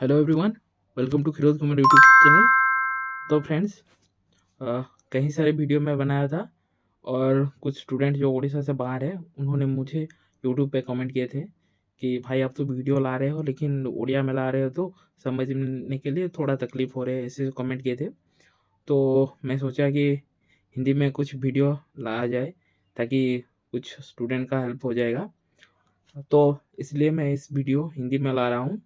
Hello everyone, welcome to Khiroj Kumar YouTube channel. तो friends, कई सारे वीडियो मैं बनाया था और कुछ स्टूडेंट जो उड़ीसा से बाहर है उन्होंने मुझे यूट्यूब पे कमेंट किए थे कि भाई आप तो वीडियो ला रहे हो लेकिन उड़िया में ला रहे हो तो समझने के लिए थोड़ा तकलीफ हो रहा है, ऐसे कमेंट किए थे। तो मैं सोचा कि हिंदी में कुछ वीडियो लाया जाए ताकि कुछ स्टूडेंट का हेल्प हो जाएगा। तो इसलिए मैं इस वीडियो हिंदी में ला रहा हूँ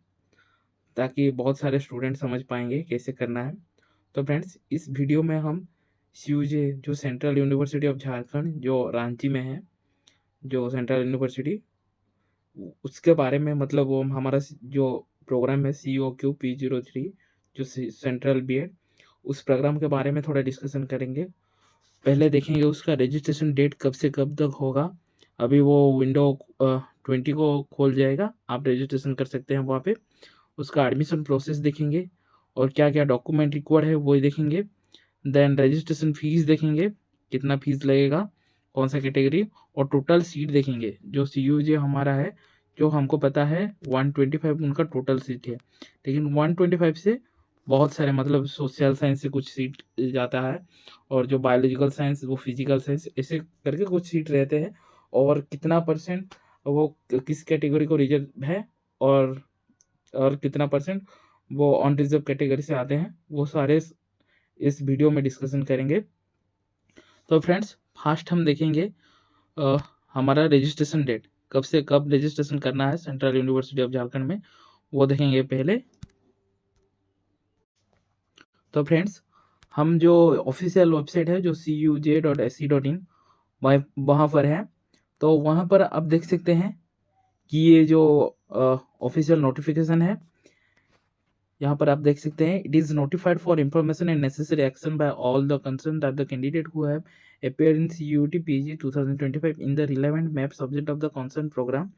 ताकि बहुत सारे स्टूडेंट समझ पाएंगे कैसे करना है। तो फ्रेंड्स, इस वीडियो में हम सीयूजे जो सेंट्रल यूनिवर्सिटी ऑफ झारखंड जो रांची में है, जो सेंट्रल यूनिवर्सिटी, उसके बारे में मतलब वो हमारा जो प्रोग्राम है COQ P03 जो सेंट्रल बीएड, उस प्रोग्राम के बारे में थोड़ा डिस्कशन करेंगे। पहले देखेंगे उसका रजिस्ट्रेशन डेट कब से कब तक होगा। अभी वो विंडो 20 को खोल जाएगा, आप रजिस्ट्रेशन कर सकते हैं वहाँ पे। उसका एडमिशन प्रोसेस देखेंगे और क्या क्या डॉक्यूमेंट रिक्वायर्ड है वो देखेंगे। देन रजिस्ट्रेशन फीस देखेंगे, कितना फीस लगेगा, कौन सा कैटेगरी, और टोटल सीट देखेंगे। जो CUJ हमारा है, जो हमको पता है 125 उनका टोटल सीट है, लेकिन 125 से बहुत सारे मतलब सोशल साइंस से कुछ सीट जाता है और जो बायोलॉजिकल साइंस वो फिजिकल साइंस ऐसे करके कुछ सीट रहते हैं। और कितना परसेंट वो किस कैटेगरी को रिजर्व है और कितना परसेंट वो ऑन रिजर्व कैटेगरी से आते हैं, वो सारे इस वीडियो में डिस्कशन करेंगे। तो फ्रेंड्स, फर्स्ट हम देखेंगे अ, हमारा रजिस्ट्रेशन डेट कब से कब रजिस्ट्रेशन करना है सेंट्रल यूनिवर्सिटी ऑफ झारखंड में, वो देखेंगे पहले। तो फ्रेंड्स, हम जो ऑफिशियल वेबसाइट है जो cuj.ac.in वहाँ पर है, तो वहाँ पर आप देख सकते हैं कि ये जो ऑफिशियल नोटिफिकेशन है, यहाँ पर आप देख सकते हैं it is notified for information and necessary action by all the concern that the candidate who have appeared in CUT PG 2025 in the relevant map subject of the concerned program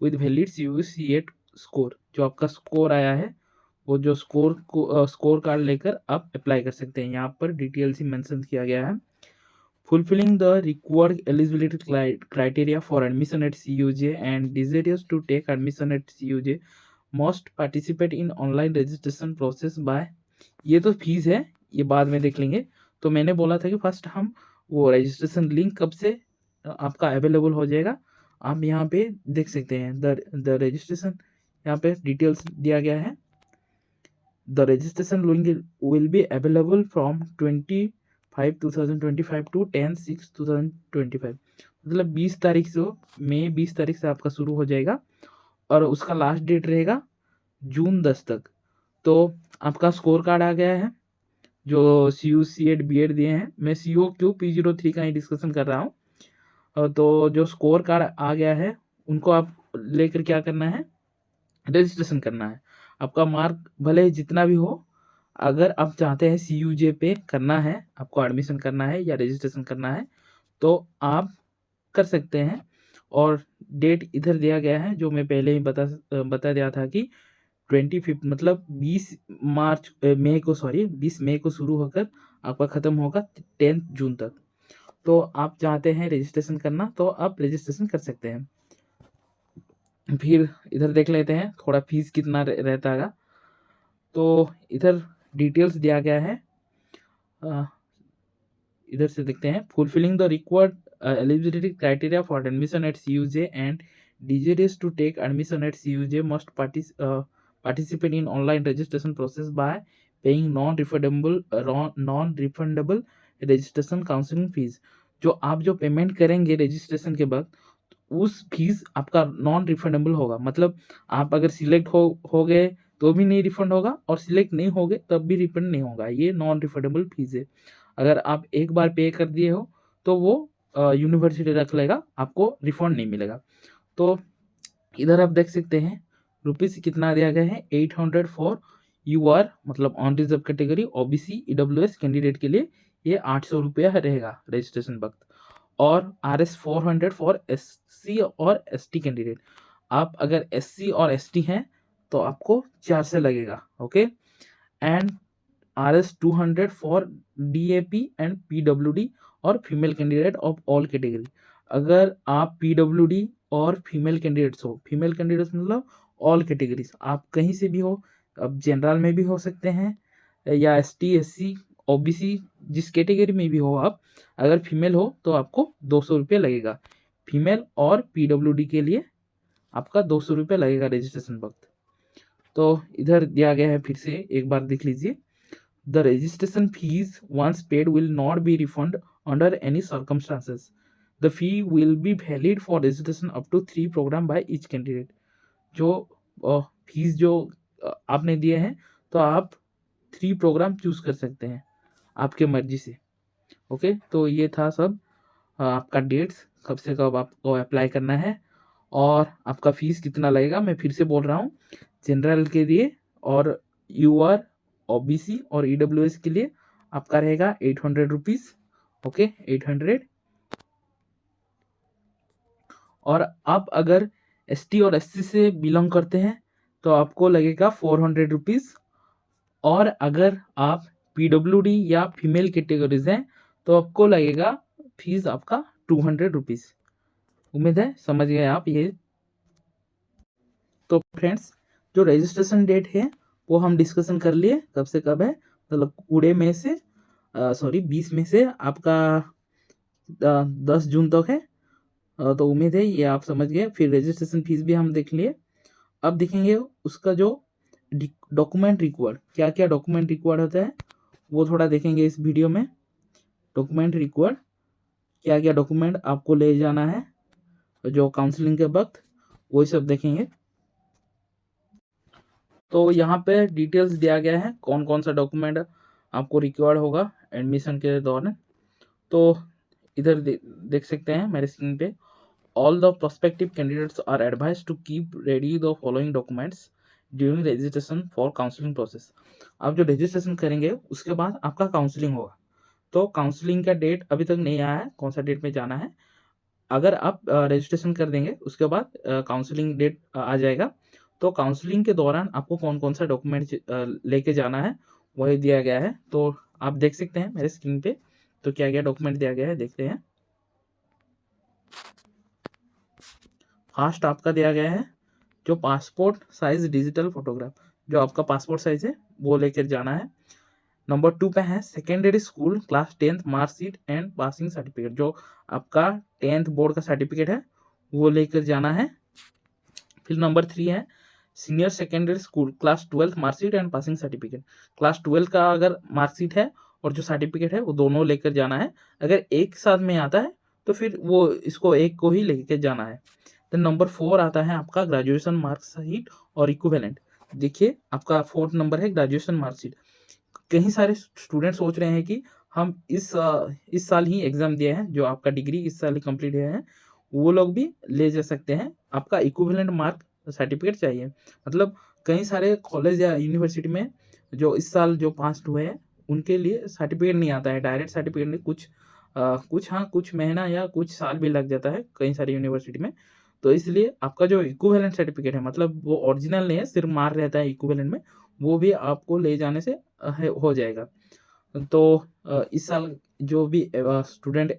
with valid CUC8 score. जो आपका score आया है वो जो score को score card लेकर आप apply कर सकते हैं। यहाँ पर डिटेल से मेंशन किया गया है। Fulfilling the required eligibility criteria for admission at CUJ and desirous to take admission at CUJ must participate in online registration process by। ये तो फीस है, ये बाद में देख लेंगे। तो मैंने बोला था कि फर्स्ट हम वो रजिस्ट्रेशन लिंक कब से आपका अवेलेबल हो जाएगा, आप यहाँ पे देख सकते हैं। द रजिस्ट्रेशन, यहाँ पे डिटेल्स दिया गया है। The registration link will be available from 25/2025 to 10/6/2025। मतलब 20 तारीख से, मई 20 तारीख से आपका शुरू हो जाएगा और उसका लास्ट डेट रहेगा जून 10 तक। तो आपका स्कोर कार्ड आ गया है जो CUC8 BEd दिए हैं। मैं COQ P03 का ही डिस्कशन कर रहा हूँ। तो जो स्कोर कार्ड आ गया है उनको आप लेकर क्या करना है, रजिस्ट्रेशन करना है। आपका मार्क भले जितना भी हो, अगर आप चाहते हैं CUJ पे करना है, आपको एडमिशन करना है या रजिस्ट्रेशन करना है, तो आप कर सकते हैं। और डेट इधर दिया गया है जो मैं पहले ही बता दिया था कि 25 मतलब 20 मई को शुरू होकर आपका ख़त्म होगा 10 जून तक। तो आप चाहते हैं रजिस्ट्रेशन करना तो आप रजिस्ट्रेशन कर सकते हैं। फिर इधर देख लेते हैं थोड़ा फीस कितना रहता है। तो इधर डिटेल्स दिया गया है, इधर से देखते हैं। Fulfilling the required eligibility criteria for admission eight CUJ and desirous to take admission at CUJ must participate in online registration process by paying non-refundable registration counseling fees। जो आप जो पेमेंट करेंगे रजिस्ट्रेशन के बाद, उस फीस आपका non refundable होगा। मतलब आप अगर सिलेक्ट हो गए तो भी नहीं रिफंड होगा और सिलेक्ट नहीं हो गए तब भी रिफंड नहीं होगा। ये नॉन रिफंडेबल फीस है। अगर आप एक बार पे कर दिए हो तो वो यूनिवर्सिटी रख लेगा, आपको रिफंड नहीं मिलेगा। तो इधर आप देख सकते हैं रुपीज़ कितना दिया गया है, 800 फॉर UR मतलब on reserve category OBC EWS candidate के लिए ये 800 रुपया रहेगा रजिस्ट्रेशन वक्त। और RS 400 फॉर SC और ST कैंडिडेट। आप अगर SC और ST हैं तो आपको 400 लगेगा, okay. And RS 200 for DAP and PWD और female candidate of all category. अगर आप PWD और फीमेल कैंडिडेट्स हो, फीमेल कैंडिडेट्स मतलब ऑल कैटेगरीज, आप कहीं से भी हो, अब जनरल में भी हो सकते हैं या ST SC OBC जिस कैटेगरी में भी हो आप, अगर फीमेल हो तो आपको 200 रुपये लगेगा। फीमेल और PWD के लिए आपका 200 रुपये लगेगा रजिस्ट्रेशन वक्त। तो इधर दिया गया है, फिर से एक बार देख लीजिए। The registration fees once paid will not be refund under any circumstances. The fee will be valid for registration up to 3 program by each candidate. जो फीस जो आपने दिए हैं, तो आप 3 प्रोग्राम चूज कर सकते हैं आपके मर्जी से। ओके, तो ये था सब आपका डेट्स, कब से कब आपको अप्लाई करना है और आपका फीस कितना लगेगा। मैं फिर से बोल रहा हूँ, जनरल के लिए और UR OBC और EWS के लिए आपका रहेगा 800 रुपीज़। ओके, 800। और आप अगर ST और SC से बिलोंग करते हैं तो आपको लगेगा 400 रुपीज़। और अगर आप PWD या फीमेल कैटेगरीज हैं तो आपको लगेगा फीस आपका 200 रुपीज़। उम्मीद है समझ गए आप ये। तो फ्रेंड्स, जो रजिस्ट्रेशन डेट है वो हम डिस्कशन कर लिए, कब से कब है, मतलब 20 में से आपका 10 जून तक है। तो उम्मीद है ये आप समझ गए। फिर रजिस्ट्रेशन फीस भी हम देख लिए। अब देखेंगे उसका जो डॉक्यूमेंट रिक्वायर्ड, क्या क्या डॉक्यूमेंट रिक्वायर्ड होता है वो थोड़ा देखेंगे इस वीडियो में। डॉक्यूमेंट रिक्वायर्ड, क्या क्या डॉक्यूमेंट आपको ले जाना है जो काउंसलिंग के वक्त, वही सब देखेंगे। तो यहाँ पे डिटेल्स दिया गया है कौन कौन सा डॉक्यूमेंट आपको रिक्वायर्ड होगा एडमिशन के दौरान। तो इधर देख सकते हैं मेरे स्क्रीन पे, all the prospective candidates are advise to keep ready the following documents during registration for counselling process. आप जो रजिस्ट्रेशन करेंगे उसके बाद आपका काउंसलिंग होगा। तो काउंसलिंग का डेट अभी तक नहीं आया है, कौन सा डेट में जाना है। अगर आप रजिस्ट्रेशन कर देंगे उसके बाद काउंसलिंग डेट आ जाएगा। तो काउंसलिंग के दौरान आपको कौन कौन सा डॉक्यूमेंट लेके जाना है वही दिया गया है। तो आप देख सकते हैं मेरे स्क्रीन पे, तो क्या क्या डॉक्यूमेंट दिया गया है देखते हैं। फर्स्ट आपका दिया गया है जो पासपोर्ट साइज डिजिटल फोटोग्राफ, जो आपका पासपोर्ट साइज है वो लेकर जाना है। नंबर 2 पे है secondary school class 10th marksheet and passing certificate, जो आपका 10th बोर्ड का सर्टिफिकेट है वो लेकर जाना है। फिर नंबर 3 है senior secondary school class 12th marksheet and passing certificate. Class 12 का अगर मार्कशीट है और जो सर्टिफिकेट है वो दोनों लेकर जाना है। अगर एक साथ में आता है तो फिर वो इसको एक को ही लेकर जाना है। देन नंबर 4 आता है आपका ग्रेजुएशन मार्कशीट और इक्विवेलेंट। देखिए आपका 4th नंबर है ग्रेजुएशन मार्कशीट। कई सारे स्टूडेंट सोच रहे हैं कि हम इस साल ही एग्जाम दिए हैं, जो आपका डिग्री इस साल ही कंप्लीट हुआ है, वो लोग भी ले जा सकते हैं। आपका इक्विवेलेंट मार्क सर्टिफिकेट चाहिए। मतलब कई सारे कॉलेज या यूनिवर्सिटी में जो इस साल जो पास हुए हैं उनके लिए सर्टिफिकेट नहीं आता है, डायरेक्ट सर्टिफिकेट नहीं, कुछ महीना या कुछ साल भी लग जाता है कई सारी यूनिवर्सिटी में। तो इसलिए आपका जो इक्विवेलेंट सर्टिफिकेट है, मतलब वो ओरिजिनल नहीं है, सिर्फ मार्क रहता है इक्विवेलेंट में, वो भी आपको ले जाने से हो जाएगा। तो इस साल जो भी स्टूडेंट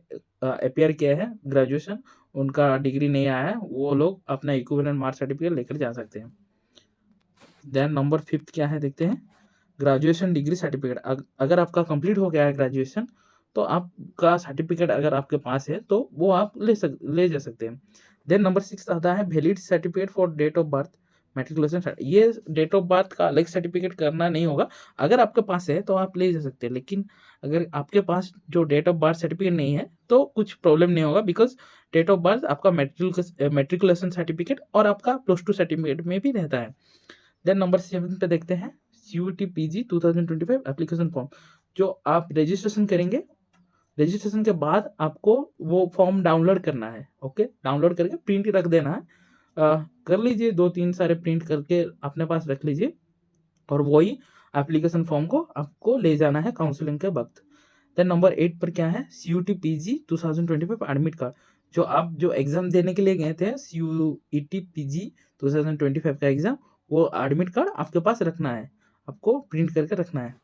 अपेयर किया है ग्रेजुएशन, उनका डिग्री नहीं आया है, वो लोग अपना इक्विवेलेंट मार्क सर्टिफिकेट लेकर जा सकते हैं। देन नंबर 5 क्या है देखते हैं, ग्रेजुएशन डिग्री सर्टिफिकेट। अगर आपका कंप्लीट हो गया है ग्रेजुएशन तो आपका सर्टिफिकेट अगर आपके पास है तो वो आप ले जा सकते हैं। देन नंबर 6 आता है valid certificate for date of birth matriculation. ये डेट ऑफ बर्थ का अलग सर्टिफिकेट करना नहीं होगा, अगर आपके पास है तो आप ले जा सकते हैं। लेकिन अगर आपके पास जो डेट ऑफ बर्थ सर्टिफिकेट नहीं है तो कुछ प्रॉब्लम नहीं होगा, बिकॉज डेट ऑफ बर्थ आपका मैट्रिकुलेशन सर्टिफिकेट और आपका +2 सर्टिफिकेट में भी रहता है। देन नंबर 7 पे देखते हैं CUET PG 2025 एप्लीकेशन फॉर्म। जो आप रजिस्ट्रेशन करेंगे, रजिस्ट्रेशन के बाद आपको वो फॉर्म डाउनलोड करना है। ओके, डाउनलोड करके प्रिंट रख देना है। कर लीजिए, 2-3 सारे प्रिंट करके अपने पास रख लीजिए और वही एप्लीकेशन फॉर्म को आपको ले जाना है काउंसलिंग के वक्त। देन नंबर 8 पर क्या है CUET PG 2025 एडमिट कार्ड। जो आप जो एग्जाम देने के लिए गए थे CUET PG 2025 का एग्जाम, वो एडमिट कार्ड आपके पास रखना है, आपको प्रिंट करके रखना है।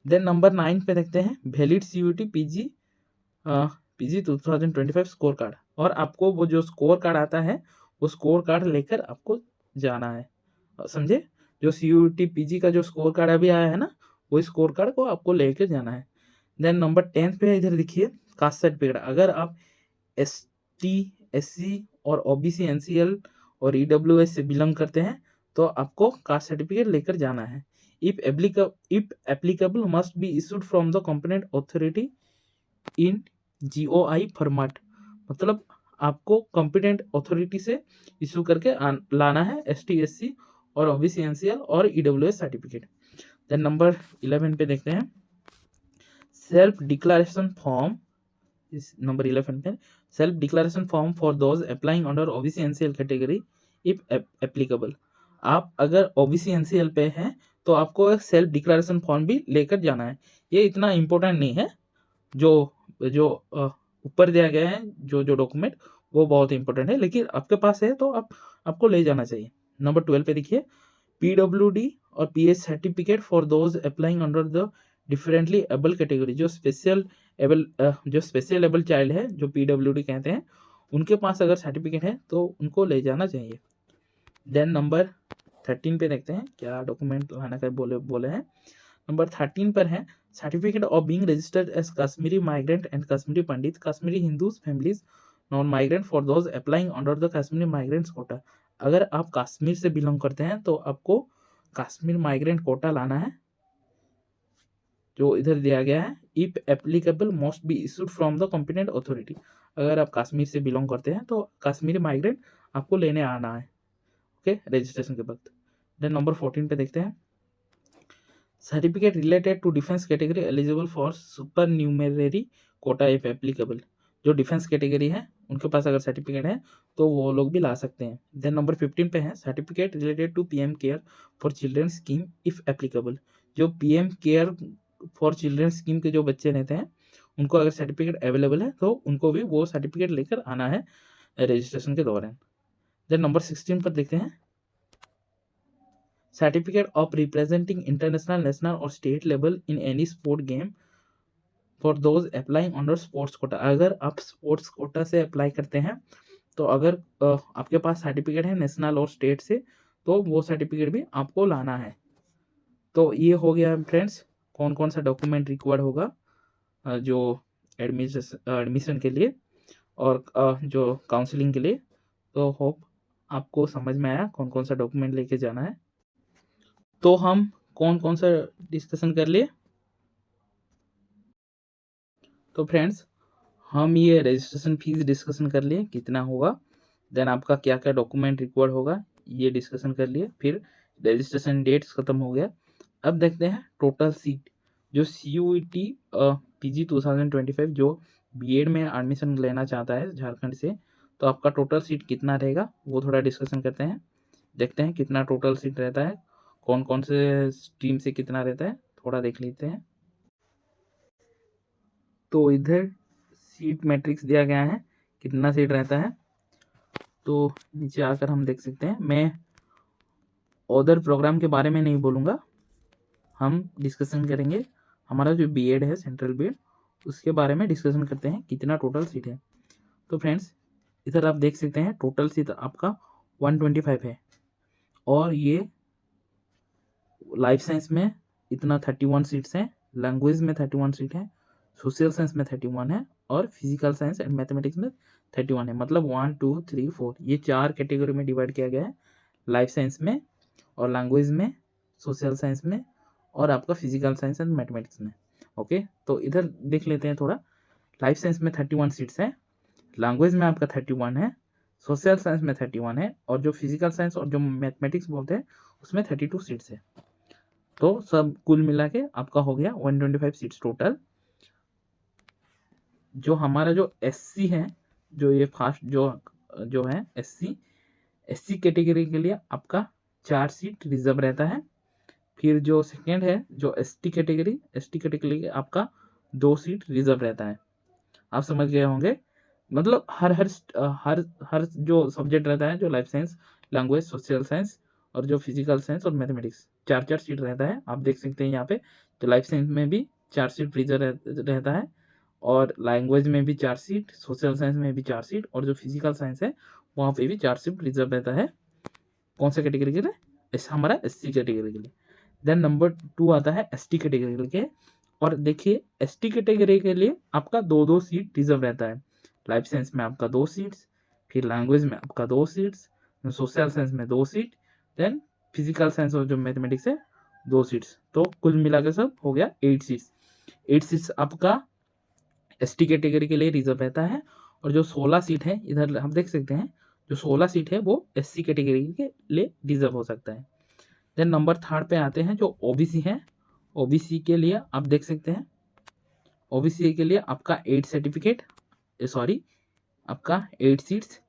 देन नंबर 9 पे देखते हैं valid CUET PG 2025 score card. और आपको वो जो स्कोर कार्ड आता है वो स्कोर कार्ड लेकर आपको जाना है, समझे। जो CUET PG का जो स्कोर कार्ड अभी आया है ना, वो स्कोर कार्ड को आपको लेके जाना है। देन नंबर 10 पे इधर देखिए कास्ट सर्टिफिकेट। अगर आप ST SC और OBC NCL और EWS से बिलोंग करते हैं तो आपको कास्ट सर्टिफिकेट लेकर जाना है। If applicable must be issued from the competent authority in GOI format. मतलब आपको कॉम्पिटेंट अथॉरिटी से इशू करके लाना है ST SC और OBC NCL और EWS सर्टिफिकेट। देन नंबर 11 पे देखते हैं सेल्फ डिक्लेरेशन फॉर्म। इस नंबर 11 पे self declaration form for those applying under OBC NCL category if applicable. आप अगर OBC NCL पे हैं तो आपको एक सेल्फ डिक्लेरेशन फॉर्म भी लेकर जाना है। ये इतना इम्पोर्टेंट नहीं है, जो जो ऊपर दिया गया है जो जो डॉक्यूमेंट वो बहुत इंपॉर्टेंट है, लेकिन आपके पास है तो आपको ले जाना चाहिए। नंबर 12 पे देखिए PWD और PH certificate for those applying under the differently able category. जो स्पेशल एबल चाइल्ड है, जो PWD कहते हैं, उनके पास अगर सर्टिफिकेट है तो उनको ले जाना चाहिए। देन नंबर 13 पे देखते हैं क्या डॉक्यूमेंट लाना कर बोले हैं। नंबर 13 पर है certificate of being registered as Kashmiri migrant and Kashmiri Pandit Kashmiri Hindus families non migrant for those applying under the Kashmiri migrants quota. अगर आप कश्मीर से बिलोंग करते हैं तो आपको कश्मीर माइग्रेंट कोटा लाना है, जो इधर दिया गया है। If applicable must be issued from the competent authority. अगर आप कश्मीर से बिलोंग करते हैं तो कश्मीरी माइग्रेंट आपको लेने आना है, ओके, रजिस्ट्रेशन के वक्त। देन नंबर 14 पे देखते हैं certificate related to defence category eligible for supernumerary quota if applicable. जो डिफेंस कैटेगरी है उनके पास अगर सर्टिफिकेट है तो वो लोग भी ला सकते हैं। देन नंबर 15 पे है certificate related to PM care for children scheme if applicable. जो PM care for children scheme के जो बच्चे रहते हैं उनको अगर सर्टिफिकेट अवेलेबल है तो उनको भी वो सर्टिफिकेट लेकर आना है रजिस्ट्रेशन के दौरान। देन नंबर 16 पर देखते हैं certificate of representing international national और state level in any sport game for those applying under sports quota. अगर आप स्पोर्ट्स कोटा से अप्लाई करते हैं तो अगर आपके पास सर्टिफिकेट है नेशनल और स्टेट से तो वो सर्टिफिकेट भी आपको लाना है। तो ये हो गया फ्रेंड्स कौन कौन सा डॉक्यूमेंट रिक्वायर्ड होगा जो एडमिशन के लिए और जो काउंसलिंग के लिए। तो होप आपको समझ में आया कौन कौन सा डॉक्यूमेंट लेके जाना है। तो हम कौन कौन सा डिस्कशन कर लिए। तो फ्रेंड्स हम ये रजिस्ट्रेशन फीस डिस्कशन कर लिए कितना होगा, देन आपका क्या क्या डॉक्यूमेंट रिक्वायर्ड होगा ये डिस्कशन कर लिए, फिर रजिस्ट्रेशन डेट्स खत्म हो गया। अब देखते हैं टोटल सीट। जो CUET PG 2025 जो BEd में एडमिशन लेना चाहता है झारखंड से, तो आपका टोटल सीट कितना रहेगा वो थोड़ा डिस्कशन करते हैं। देखते हैं कितना टोटल सीट रहता है, कौन कौन से स्ट्रीम से कितना रहता है, थोड़ा देख लेते हैं। तो इधर सीट मैट्रिक्स दिया गया है कितना सीट रहता है, तो नीचे आकर हम देख सकते हैं। मैं अदर प्रोग्राम के बारे में नहीं बोलूँगा, हम डिस्कशन करेंगे हमारा जो BEd है सेंट्रल BEd उसके बारे में डिस्कशन करते हैं कितना टोटल सीट है। तो फ्रेंड्स इधर आप देख सकते हैं टोटल सीट आपका 125 है, और ये लाइफ साइंस में इतना 31 सीट्स हैं, लैंग्वेज में 31 सीट है, सोशल साइंस में 31 है, और फिजिकल साइंस एंड मैथमेटिक्स में 31 है। मतलब 1 2 3 4 ये 4 कैटेगरी में डिवाइड किया गया है, लाइफ साइंस में और लैंग्वेज में, सोशल साइंस में और आपका फिजिकल साइंस एंड मैथमेटिक्स में। ओके, तो इधर देख लेते हैं थोड़ा। लाइफ साइंस में 31 सीट्स हैं, लैंग्वेज में आपका 31 है, सोशल साइंस में 31 है, और जो फिजिकल साइंस और जो मैथमेटिक्स बोलते हैं उसमें 32 सीट्स है। तो सब कुल मिला के आपका हो गया 125 सीट्स टोटल। जो हमारा जो SC है, जो ये फर्स्ट जो है SC कैटेगरी के लिए आपका 4 सीट रिजर्व रहता है। फिर जो सेकेंड है जो ST कैटेगरी आपका 2 सीट रिजर्व रहता है। आप समझ गए होंगे, मतलब हर जो सब्जेक्ट रहता है, जो life science, language, social science और जो फिजिकल साइंस और मैथमेटिक्स 4 सीट रहता है। आप देख सकते हैं यहाँ पे, तो लाइफ साइंस में भी 4 सीट रिजर्व रहता है, और लैंग्वेज में भी 4 सीट, सोशल साइंस में भी 4 सीट, और जो फिजिकल साइंस है वहाँ पे भी 4 सीट रिजर्व रहता है। कौन सा कैटेगरी के लिए? ऐसा हमारा SC कैटेगरी के लिए। देन नंबर 2 आता है ST कैटेगरी के लिए। और देखिए ST कैटेगरी के लिए आपका 2-2 सीट रिजर्व रहता है। लाइफ साइंस में आपका 2 सीट्स, फिर लैंग्वेज में आपका 2 सीट्स, सोशल साइंस में 2 सीट, देन फिजिकल साइंस और जो मैथमेटिक्स है 2 सीट्स। तो कुल मिला के सब हो गया 8 सीट्स। 8 सीट्स आपका ST कैटेगरी के लिए रिजर्व रहता है। और जो 16 सीट है इधर हम देख सकते हैं, जो 16 सीट है वो SC कैटेगरी के लिए रिजर्व हो सकता है। देन नंबर 3 पे आते हैं जो OBC है। OBC के लिए आप देख सकते हैं, OBC के लिए आपका 8 सर्टिफिकेट, सॉरी आपका 8 सीट्स।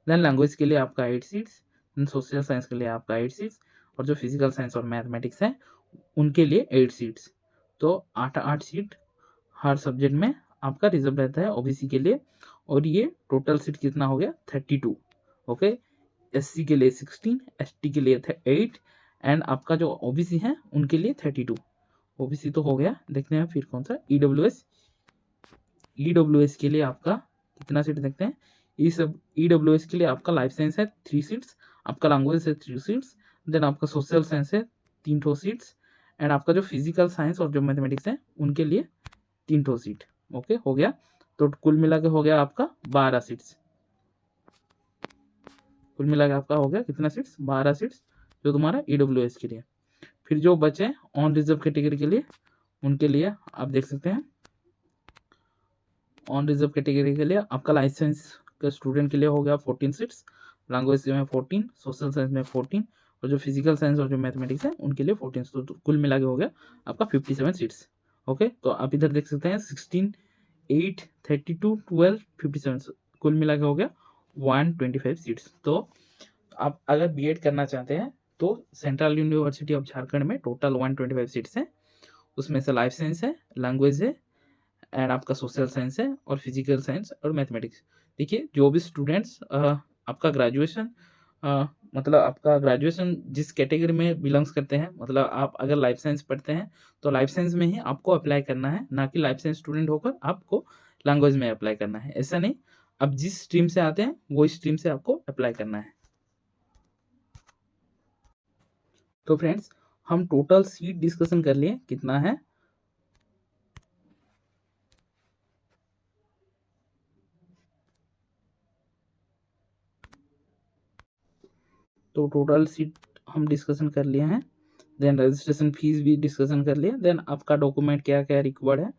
देन लैंग्वेज के लिए आपका 8 सीट्स, देन सोशल साइंस के लिए आपका 8 सीट्स, और जो फिजिकल साइंस और मैथमेटिक्स है उनके लिए 8 सीट्स। तो 8-8 सीट हर सब्जेक्ट में आपका रिजर्व रहता है OBC के लिए। और ये टोटल सीट कितना हो गया 32। ओके, SC के लिए 16, ST के लिए 8, एंड आपका जो OBC है उनके लिए 32। OBC तो हो गया। देखते हैं फिर कौन सा EWS के लिए आपका कितना सीट देखते हैं। EWS के लिए आपका लाइफ साइंस है 3 सीट्स, आपका लैंग्वेज है 3 सीट्स, देन आपका सोशल साइंस है 3 सीट्स, एंड आपका जो फिजिकल साइंस और जो मैथमेटिक्स है उनके लिए 3 सीट। ओके हो गया। तो कुल मिला के हो गया आपका 12 सीट्स। कुल मिला के आपका हो गया कितना सीट्स, 12 सीट्स जो तुम्हारा EWS के लिए। फिर जो बचे ऑन रिजर्व कैटेगरी के लिए, उनके लिए आप देख सकते हैं, ऑन रिजर्व कैटेगरी के लिए आपका लाइसेंस के स्टूडेंट के लिए हो गया 14 सीट्स, लैंग्वेज में 14, सोशल साइंस में 14, और जो फिजिकल साइंस और जो मैथमेटिक्स है उनके लिए 14। तो कुल मिला के हो गया आपका 57 सीट्स। ओके, तो आप इधर देख सकते हैं 16, 8, 32, 12, 57, कुल मिला के हो गया 125 सीट्स। तो आप अगर बीएड करना चाहते हैं तो सेंट्रल यूनिवर्सिटी ऑफ झारखंड में टोटल 125 सीट्स हैं। उसमें से लाइफ साइंस है, लैंग्वेज है, एंड आपका सोशल साइंस है, और फिजिकल साइंस और मैथमेटिक्स। देखिए जो भी स्टूडेंट्स आपका ग्रेजुएशन मतलब आपका ग्रेजुएशन जिस कैटेगरी में बिलोंग्स करते हैं, मतलब आप अगर लाइफ साइंस पढ़ते हैं तो लाइफ साइंस में ही आपको अप्लाई करना है, ना कि लाइफ साइंस स्टूडेंट होकर आपको लैंग्वेज में अप्लाई करना है। ऐसा नहीं, अब जिस स्ट्रीम से आते हैं वो स्ट्रीम से आपको अप्लाई करना है। तो फ्रेंड्स हम टोटल सीट डिस्कशन कर लिए कितना है। तो टोटल सीट हम डिस्कशन कर लिए हैं। देन रजिस्ट्रेशन फीस भी डिस्कशन कर लिए। देन आपका डॉक्यूमेंट क्या क्या रिक्वायर्ड है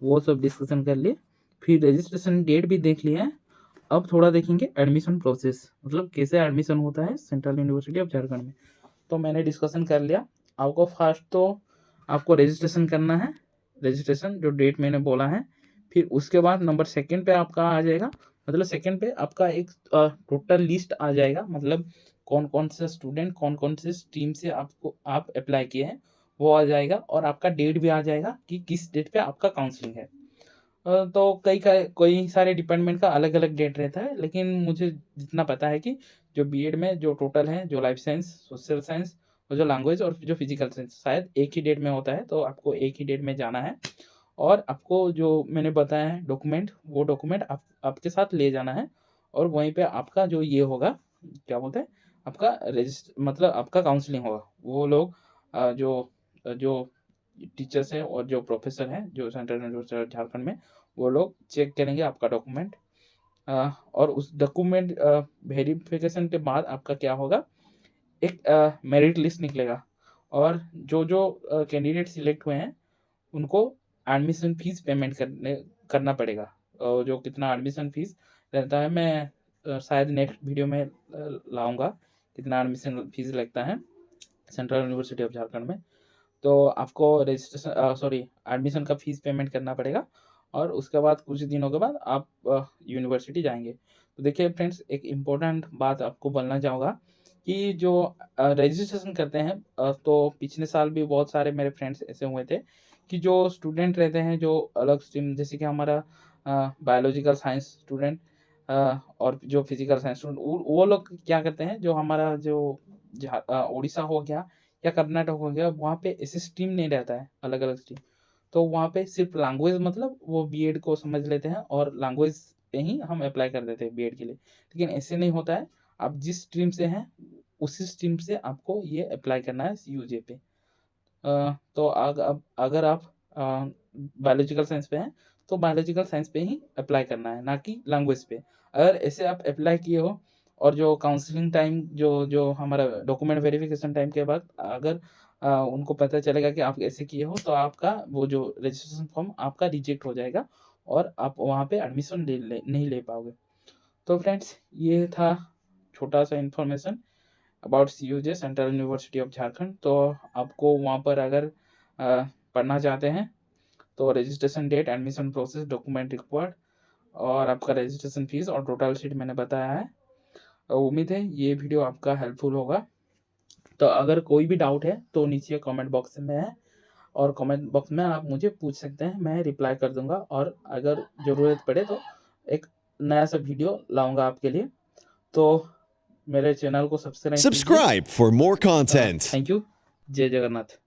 वो सब डिस्कशन कर लिए। फिर रजिस्ट्रेशन डेट भी देख लिया है। अब थोड़ा देखेंगे एडमिशन प्रोसेस, मतलब कैसे एडमिशन होता है सेंट्रल यूनिवर्सिटी ऑफ झारखंड में। तो मैंने डिस्कशन कर लिया। आपको फर्स्ट तो आपको रजिस्ट्रेशन करना है, रजिस्ट्रेशन जो डेट मैंने बोला है। फिर उसके बाद नंबर 2 पे आपका आ जाएगा, मतलब 2 पे आपका एक टोटल लिस्ट आ जाएगा, मतलब कौन कौन से स्टूडेंट कौन कौन से स्ट्रीम से आपको आप अप्लाई किए हैं वो आ जाएगा, और आपका डेट भी आ जाएगा कि किस डेट पे आपका काउंसलिंग है। तो कई सारे डिपार्टमेंट का अलग अलग डेट रहता है, लेकिन मुझे जितना पता है कि जो बीएड में जो टोटल है, जो लाइफ साइंस, सोशल साइंस और जो लैंग्वेज और जो फिजिकल साइंस शायद एक ही डेट में होता है, तो आपको एक ही डेट में जाना है। और आपको जो मैंने बताया है डॉक्यूमेंट, वो डॉक्यूमेंट आपके साथ ले जाना है। और वहीं पे आपका जो ये होगा, क्या बोलते हैं, आपका मतलब आपका काउंसलिंग होगा। वो लोग जो जो टीचर्स हैं और जो प्रोफेसर हैं जो सेंट्रल यूनिवर्सिटी झारखंड में, वो लोग चेक करेंगे आपका डॉक्यूमेंट। और उस डॉक्यूमेंट वेरिफिकेशन के बाद आपका क्या होगा, एक मेरिट लिस्ट निकलेगा। और जो जो कैंडिडेट सिलेक्ट हुए हैं उनको एडमिशन फीस पेमेंट करना पड़ेगा। और जो कितना एडमिशन फीस रहता है मैं शायद नेक्स्ट वीडियो में लाऊंगा कितना एडमिशन फीस लगता है सेंट्रल यूनिवर्सिटी ऑफ झारखंड में। तो आपको रजिस्ट्रेशन सॉरी एडमिशन का फीस पेमेंट करना पड़ेगा, और उसके बाद कुछ दिनों के बाद आप यूनिवर्सिटी जाएंगे। तो देखिए फ्रेंड्स, एक इम्पोर्टेंट बात आपको बोलना चाहूँगा कि जो रजिस्ट्रेशन करते हैं, तो पिछले साल भी बहुत सारे मेरे फ्रेंड्स ऐसे हुए थे कि जो स्टूडेंट रहते हैं जो अलग स्ट्रीम, जैसे कि हमारा बायोलॉजिकल साइंस स्टूडेंट और जो फिजिकल साइंस स्टूडेंट, वो लोग क्या करते हैं, जो हमारा जो उड़ीसा हो गया या कर्नाटक हो गया, वहाँ पे ऐसे स्ट्रीम नहीं रहता है, अलग अलग स्ट्रीम। तो वहाँ पे सिर्फ लैंग्वेज, मतलब वो बीएड को समझ लेते हैं और लैंग्वेज पे ही हम अप्लाई कर देते हैं बीएड के लिए। लेकिन ऐसे नहीं होता है, आप जिस स्ट्रीम से हैं उसी स्ट्रीम से आपको ये अप्लाई करना है CUJ पे। तो अगर आप बायोलॉजिकल साइंस पे हैं तो बायोलॉजिकल साइंस पे ही अप्लाई करना है, ना कि लैंग्वेज पे। अगर ऐसे आप अप्लाई किए हो और जो काउंसलिंग टाइम जो हमारा डॉक्यूमेंट वेरिफिकेशन टाइम के बाद अगर उनको पता चलेगा कि आप ऐसे किए हो, तो आपका वो जो रजिस्ट्रेशन फॉर्म आपका रिजेक्ट हो जाएगा और आप वहाँ पे एडमिशन नहीं ले पाओगे। तो फ्रेंड्स, ये था छोटा सा information about CUJ, central university of Jharkhand. तो आपको वहाँ पर अगर पढ़ना चाहते हैं तो registration date, admission process, document required और आपका रजिस्ट्रेशन फीस और टोटल शीट मैंने बताया है। उम्मीद है ये वीडियो आपका हेल्पफुल होगा। तो अगर कोई भी डाउट है तो नीचे कमेंट बॉक्स में है, और कमेंट बॉक्स में आप मुझे पूछ सकते हैं, मैं रिप्लाई कर दूंगा। और अगर ज़रूरत पड़े तो एक नया सा वीडियो लाऊंगा आपके लिए। तो मेरे चैनल को सब्सक्राइब कीजिए। Subscribe for more content. Thank you. जय जगन्नाथ।